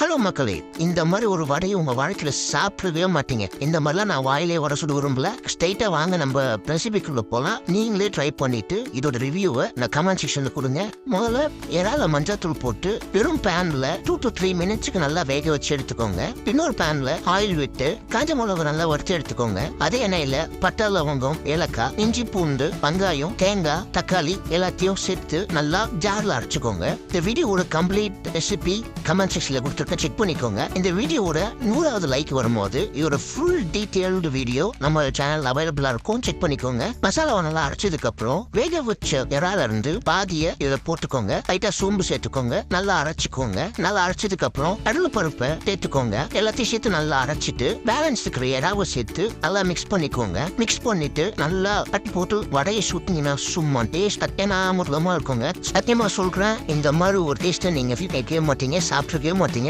Hello மக்களே, இந்த மாதிரி ஒரு வடையை உங்க வாழ்க்கையில சாப்பிடவே மாட்டீங்க. இந்த மாதிரிலாம் நான் வாயிலே வர சுட விரும்பல. ஸ்ட்ரைட்டா வாங்க நம்ம ரெசிபிக்குள்ள போலாம். நீங்களே ட்ரை பண்ணிட்டு இதோட ரிவ்யூவை நான் கமெண்ட் செக்ஷன்ல கொடுங்க. முதல்ல இறால மஞ்சள் போட்டு வெறும் பேன்ல 2 to 3 மினிட்ஸ்க்கு நல்லா வேக வச்சு எடுத்துக்கோங்க. இன்னொரு பேன்ல ஆயில் விட்டு காஞ்ச மிளகு நல்லா வறுத்து எடுத்துக்கோங்க. அதே எண்ணெயில பட்டை, லவங்கம், ஏலக்காய், இஞ்சி, பூண்டு, வெங்காயம், தேங்காய், தக்காளி எல்லாத்தையும் சேர்த்து நல்லா ஜார்ல அரைச்சுக்கோங்க. இந்த வீடியோட கம்ப்ளீட் ரெசிபி கமெண்ட் செக்ஷன்ல கொடுத்து செக் பண்ணிக்கோங்க. இந்த வீடியோட 100வது லைக் வரும்போது இதோட ஃபுல் டீடைல்டு வீடியோ நம்ம சேனல் அவைலபிளா இருக்கும். செக் பண்ணிக்கோங்க. மசாலாவை நல்லா அரைச்சதுக்கு அப்புறம் வேக வச்ச இறால இருந்து பாதியை இதை போட்டுக்கோங்க. லைட்டா சோம்பு சேர்த்துக்கோங்க. நல்லா அரைச்சிக்கோங்க. நல்லா அரைச்சதுக்கு அப்புறம் கடலை பருப்பை சேர்த்துக்கோங்க. எல்லாத்தையும் சேர்த்து நல்லா அரைச்சிட்டு பேலன்ஸ் இருக்கிற இறாவை சேர்த்து நல்லா மிக்ஸ் பண்ணிக்கோங்க. மிக்ஸ் பண்ணிட்டு நல்லா கட் போட்டு வடையை சுட்டிங்கன்னா சும்மா டேஸ்ட் அத்தியமா இருக்குங்க. சத்தியமா சொல்றேன், இந்த மாதிரி ஒரு டேஸ்ட்டை நீங்க கேட்கவே மாட்டீங்க, சாப்பிட்டுக்கவே மாட்டீங்க.